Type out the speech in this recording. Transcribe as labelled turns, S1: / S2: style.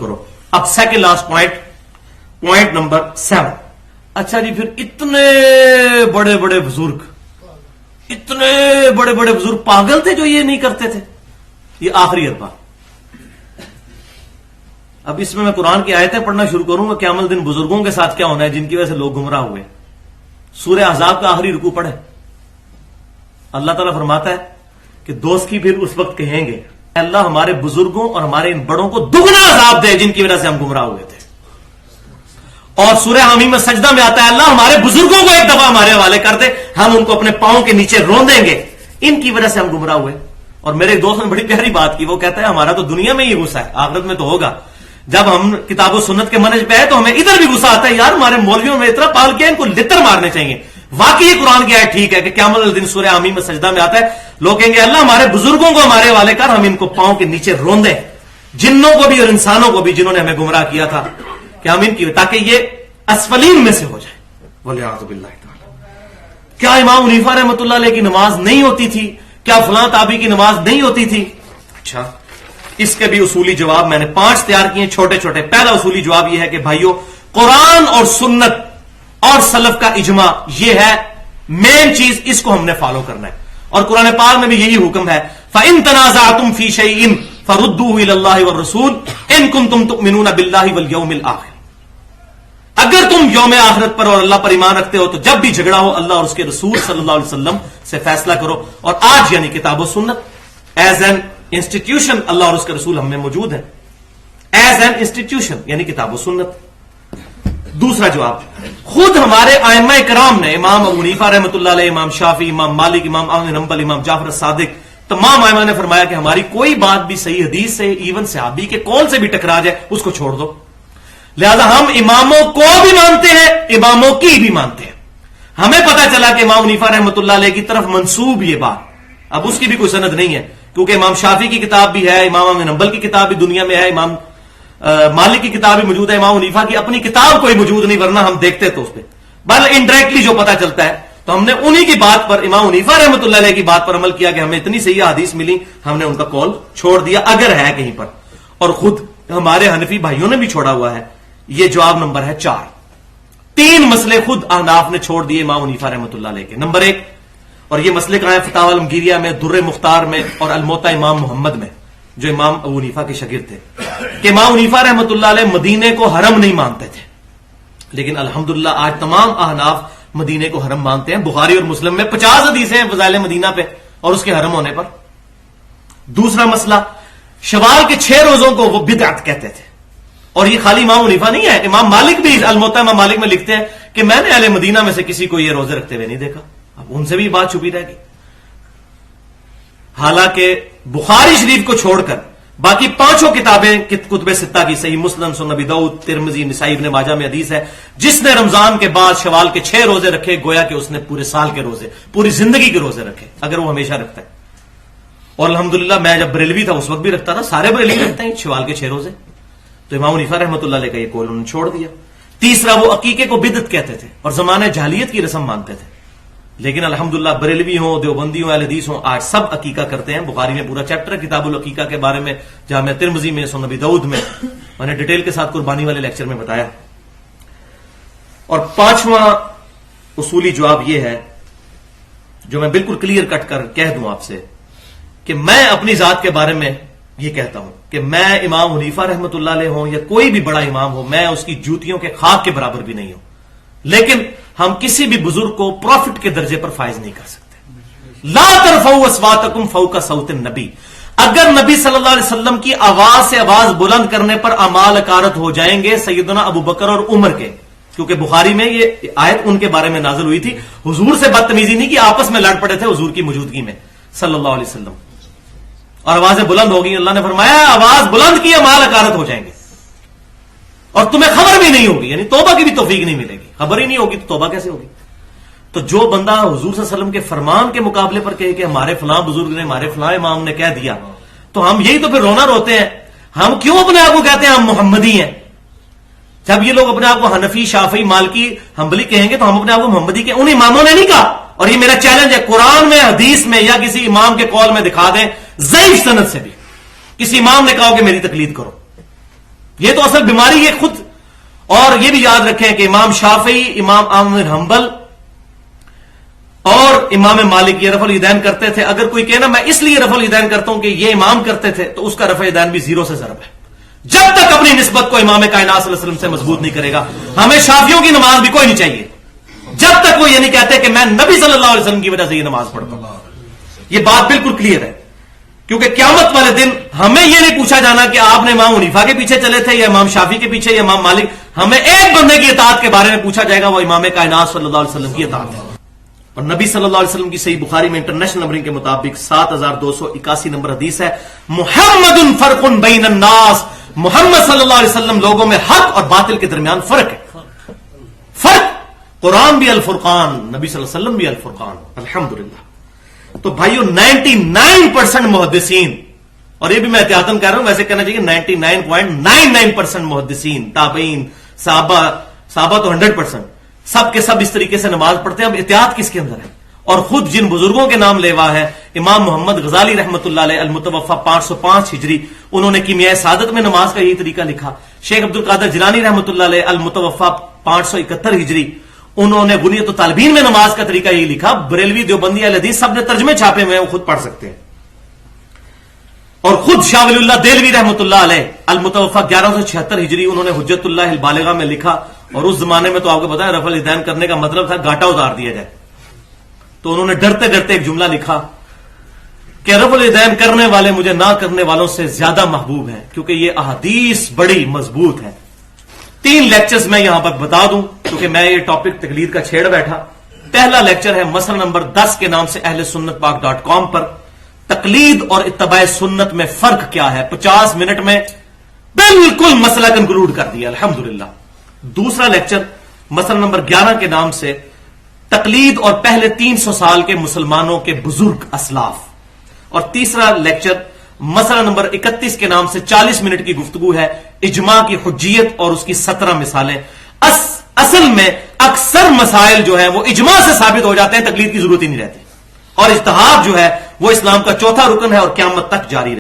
S1: کرو. اب second last point number 7. اچھا جی، پھر اتنے بڑے بڑے بزرگ پاگل تھے جو یہ نہیں کرتے تھے. یہ آخری اربا. اب اس میں قرآن کی آیتیں پڑھنا شروع کروں گا. قیامت دن بزرگوں کے ساتھ کیا ہونا ہے جن کی وجہ سے لوگ گمراہ ہوئے. سورہ احزاب کا آخری رکوع پڑھے. اللہ تعالیٰ فرماتا ہے کہ دوست کی پھر اس وقت کہیں گے اللہ ہمارے بزرگوں اور ہمارے ان بڑوں کو دگنا عذاب دے جن کی وجہ سے ہم گمراہ ہوئے تھے. اور سورہ حمیم میں سجدہ میں آتا ہے اللہ ہمارے بزرگوں کو ایک دفعہ ہمارے حوالے کر دے، ہم ان کو اپنے پاؤں کے نیچے روندیں گے، ان کی وجہ سے ہم گمراہ ہوئے. اور میرے ایک دوست نے بڑی پیاری بات کی. وہ کہتا ہے ہمارا تو دنیا میں ہی غصہ ہے، آخرت میں تو ہوگا. جب ہم کتاب و سنت کے منہج پہ ہے تو ہمیں ادھر بھی غصہ آتا ہے، یار ہمارے مولویوں میں اتنا پال کیا ان کو لتر مارنے چاہیے. واقعی قرآن کی آیت ٹھیک ہے کہ قیامت الدن سورہ حمیم میں سجدہ میں آتا ہے لوگ کہیں گے اللہ ہمارے بزرگوں کو ہمارے حوالے کر، ہم ان کو پاؤں کے نیچے روندیں، جنوں کو بھی اور انسانوں کو بھی جنہوں نے ہمیں گمراہ کیا تھا، کہ ہم ان کی تاکہ یہ اسفلین میں سے ہو جائے. وَلِعَاذُ بِاللَّهِ تَعَالَى. کیا امام حنیفہ رحمۃ اللہ علیہ کی نماز نہیں ہوتی تھی؟ کیا فلاں تابعی کی نماز نہیں ہوتی تھی؟ اچھا، اس کے بھی اصولی جواب میں نے 5 تیار کیے چھوٹے چھوٹے. پہلا اصولی جواب یہ ہے کہ بھائیو قرآن اور سنت اور سلف کا اجماع یہ ہے مین چیز، اس کو ہم نے فالو کرنا ہے. اور قرآن پاک میں بھی یہی حکم ہے فَإِن تَنَازَعْتُمْ فِي شَيْءٍ فَرُدُّوهُ إِلَى اللَّهِ وَالرَّسُولِ إِن كُنتُمْ تُؤْمِنُونَ بِاللَّهِ وَالْيَوْمِ الْآخِرِ. اگر تم یوم آخرت پر اور اللہ پر ایمان رکھتے ہو تو جب بھی جھگڑا ہو اللہ اور اس کے رسول صلی اللہ علیہ وسلم سے فیصلہ کرو. اور آج یعنی کتاب و سنت ایز این انسٹیٹیوشن اللہ اور اس کے رسول ہم میں موجود ہیں. ایز این انسٹیٹیوشن یعنی کتاب و سنت. دوسرا جواب خود ہمارے ائمہ کرام نے، امام ابو حنیفہ رحمۃ اللہ علیہ، امام شافعی، امام مالک، امام احمد بن حنبل، امام جعفر صادق، تمام ائمہ نے فرمایا کہ ہماری کوئی بات بھی صحیح حدیث سے ایون صحابی کے قول سے بھی ٹکرا جائے اس کو چھوڑ دو. لہذا ہم اماموں کو بھی مانتے ہیں، اماموں کی بھی مانتے ہیں. ہمیں پتا چلا کہ امام حنیفہ رحمۃ اللہ علیہ کی طرف منسوب یہ بات، اب اس کی بھی کوئی سند نہیں ہے کیونکہ امام شافعی کی کتاب بھی ہے، امام احمد بن حنبل کی کتاب بھی دنیا میں ہے، امام مالک کی کتاب بھی موجود ہے، امام حنیفہ کی اپنی کتاب کوئی موجود نہیں، ورنہ ہم دیکھتے تو اس پہ بل انڈائریکٹلی جو پتا چلتا ہے. تو ہم نے انہی کی بات پر، امام حنیفہ رحمۃ اللہ علیہ کی بات پر عمل کیا کہ ہمیں اتنی صحیح حدیث ملی، ہم نے ان کا قول چھوڑ دیا اگر ہے کہیں پر. اور خود ہمارے حنفی بھائیوں نے بھی چھوڑا ہوا ہے. یہ جواب نمبر ہے 4. 3 مسئلے خود احناف نے چھوڑ دیے امام حنیفہ رحمۃ اللہ علیہ کے. نمبر 1، اور یہ مسئلے کہاں ہیں؟ فتاوی المگیریہ میں، در مختار میں اور الموطا امام محمد میں، جو امام ابو حنیفہ کے شاگرد تھے، کہ امام حنیفہ رحمۃ اللہ علیہ مدینے کو حرم نہیں مانتے تھے. لیکن الحمدللہ آج تمام احناف مدینے کو حرم مانتے ہیں. بخاری اور مسلم میں 50 حدیثیں ہیں فضائل مدینہ پہ اور اس کے حرم ہونے پر. دوسرا مسئلہ، شوال کے 6 روزوں کو وہ بدعت کہتے تھے. اور یہ خالی امام حنیفہ نہیں ہے، امام مالک بھی الموطا امام مالک میں لکھتے ہیں کہ میں نے اہل مدینہ میں سے کسی کو یہ روزے رکھتے ہوئے نہیں دیکھا. اب ان سے بھی بات چھپی رہ گئی. حالانکہ بخاری شریف کو چھوڑ کر باقی 5 کتابیں کتب ستہ کی، صحیح مسلم، سنن ابی داؤد، ترمذی، نسائی، ابن ماجہ میں حدیث ہے جس نے رمضان کے بعد شوال کے 6 روزے رکھے گویا کہ اس نے پورے سال کے روزے، پوری زندگی کے روزے رکھے اگر وہ ہمیشہ رکھتا ہے. اور الحمدللہ میں جب بریلوی تھا اس وقت بھی رکھتا تھا، سارے بریلوی رکھتے ہیں شوال کے 6 روزے. تو امام حنیفہ رحمۃ اللہ علیہ کا یہ قول انہوں نے چھوڑ دیا. تیسرا، وہ عقیقے کو بدعت کہتے تھے اور زمانہ جاہلیت کی رسم مانتے تھے. لیکن الحمدللہ بریلوی ہوں، دیوبندی ہوں، اہل حدیث ہوں، آج سب عقیقہ کرتے ہیں. بخاری میں پورا چیپٹر ہے کتاب العقیقہ کے بارے میں، جامعہ ترمذی میں، سنن ابی داؤد میں میں نے ڈیٹیل کے ساتھ قربانی والے لیکچر میں بتایا. اور 5واں اصولی جواب یہ ہے جو میں بالکل کلیئر کٹ کر کہہ دوں آپ سے کہ میں اپنی ذات کے بارے میں یہ کہتا ہوں کہ میں امام حنیفہ رحمۃ اللہ علیہ ہوں یا کوئی بھی بڑا امام ہو، میں اس کی جوتیوں کے خاک کے برابر بھی نہیں ہوں. لیکن ہم کسی بھی بزرگ کو پروفٹ کے درجے پر فائز نہیں کر سکتے. لا ترفعوا اصواتکم فوق صوت النبی. اگر نبی صلی اللہ علیہ وسلم کی آواز سے آواز بلند کرنے پر اعمال اکارت ہو جائیں گے سیدنا ابو بکر اور عمر کے، کیونکہ بخاری میں یہ آیت ان کے بارے میں نازل ہوئی تھی. حضور سے بدتمیزی نہیں کی، آپس میں لڑ پڑے تھے حضور کی موجودگی میں صلی اللہ علیہ وسلم، اور آوازیں بلند ہو گئی. اللہ نے فرمایا آواز بلند کی اعمال اکارت ہو جائیں گے اور تمہیں خبر بھی نہیں ہوگی، یعنی توبہ کی بھی توفیق نہیں ملے گی. خبر ہی نہیں ہوگی تو توبہ کیسے ہوگی؟ تو جو بندہ حضور صلی اللہ علیہ وسلم کے فرمان کے مقابلے پر کہے کہ ہمارے فلاں بزرگ نے، ہمارے فلاں امام نے کہہ دیا، تو ہم یہی تو پھر رونا روتے ہیں. ہم کیوں اپنے آپ کو کہتے ہیں ہم محمدی ہیں؟ جب یہ لوگ اپنے آپ کو حنفی، شافعی، مالکی، حنبلی کہیں گے تو ہم اپنے آپ کو محمدی کہیں. ان اماموں نے نہیں کہا. اور یہ میرا چیلنج ہے، قرآن میں، حدیث میں یا کسی امام کے قول میں دکھا دیں ضعیف سند سے بھی کسی امام نے کہا کہ میری تقلید کرو. یہ تو اصل بیماری ہے خود. اور یہ بھی یاد رکھیں کہ امام شافعی، امام احمد بن حنبل اور امام مالک یہ رفع الیدین کرتے تھے. اگر کوئی کہنا میں اس لیے رفع الیدین کرتا ہوں کہ یہ امام کرتے تھے، تو اس کا رفع الیدین بھی زیرو سے ضرب ہے. جب تک اپنی نسبت کو امام کائنات صلی اللہ علیہ وسلم سے مضبوط نہیں کرے گا. ہمیں شافعیوں کی نماز بھی کوئی نہیں چاہیے جب تک وہ یہ نہیں کہتے کہ میں نبی صلی اللہ علیہ وسلم کی وجہ سے یہ نماز پڑھتا ہوں. یہ بات بالکل کلیئر ہے، کیونکہ قیامت والے دن ہمیں یہ نہیں پوچھا جانا کہ آپ نے امام حنیفہ کے پیچھے چلے تھے یا امام شافعی کے پیچھے یا امام مالک. ہمیں ایک بندے کی اطاعت کے بارے میں پوچھا جائے گا، وہ امام کائنات صلی اللہ علیہ وسلم کی اطاعت ہے. اور نبی صلی اللہ علیہ وسلم کی صحیح بخاری میں انٹرنیشنل نمبرنگ کے مطابق 7281 نمبر حدیث ہے، محمد فرق بین الناس، محمد صلی اللہ علیہ وسلم لوگوں میں حق اور باطل کے درمیان فرق ہے. فرق، قرآن بھی الفرقان، نبی صلی اللہ علیہ وسلم بھی الفرقان. الحمدللہ. تو بھائیو 99% محدثین، اور یہ بھی میں احتیاطاً کہہ رہا ہوں، ویسے کہنا چاہیے 99.99% محدثین، تابعین، صحابہ تو 100%، سب کے سب اس طریقے سے نماز پڑھتے ہیں. اب احتیاط کس کے اندر ہے؟ اور خود جن بزرگوں کے نام لیوا ہے، امام محمد غزالی رحمۃ اللہ علیہ المتوفا 505 ہجری، انہوں نے کیمیائے سعادت میں نماز کا یہی طریقہ لکھا. شیخ عبد القادر جیلانی رحمۃ اللہ علیہ المتوفا 571 ہجری، انہوں نے بنیت الطالبین میں نماز کا طریقہ یہی لکھا. بریلوی، دیوبندی، اہل حدیث سب نے ترجمے چھاپے ہوئے ہیں، وہ خود پڑھ سکتے ہیں. اور خود شاہ ولی اللہ دہلوی رحمۃ اللہ علیہ المتوفا 1176 ہجری، انہوں نے حجت اللہ البالغہ میں لکھا. اور اس زمانے میں تو آپ کو پتا ہے رفع الیدین کرنے کا مطلب تھا گاٹا اتار دیا جائے. تو انہوں نے ڈرتے ڈرتے ایک جملہ لکھا کہ رفع الیدین کرنے والے مجھے نہ کرنے والوں سے زیادہ محبوب ہیں، کیونکہ یہ احادیث بڑی مضبوط ہے. 3 لیکچرز میں یہاں پر بتا دوں، کیونکہ میں یہ ٹاپک تقلید کا چھیڑ بیٹھا. پہلا لیکچر ہے مسئلہ نمبر 10 کے نام سے اہل سنت پاک.com پر، تقلید اور اتباع سنت میں فرق کیا ہے. 50 منٹ میں بالکل مسئلہ کنکلوڈ کر دیا الحمدللہ. دوسرا لیکچر مسئلہ نمبر 11 کے نام سے تقلید اور پہلے 300 سال کے مسلمانوں کے بزرگ اسلاف. اور تیسرا لیکچر مسئلہ نمبر 31 کے نام سے 40 منٹ کی گفتگو ہے، اجماع کی حجیت اور اس کی 17 مثالیں. اصل میں اکثر مسائل جو ہیں وہ اجماع سے ثابت ہو جاتے ہیں، تقلید کی ضرورت ہی نہیں رہتی. اور اجتہاد جو ہے وہ اسلام کا چوتھا رکن ہے اور قیامت تک جاری رہے.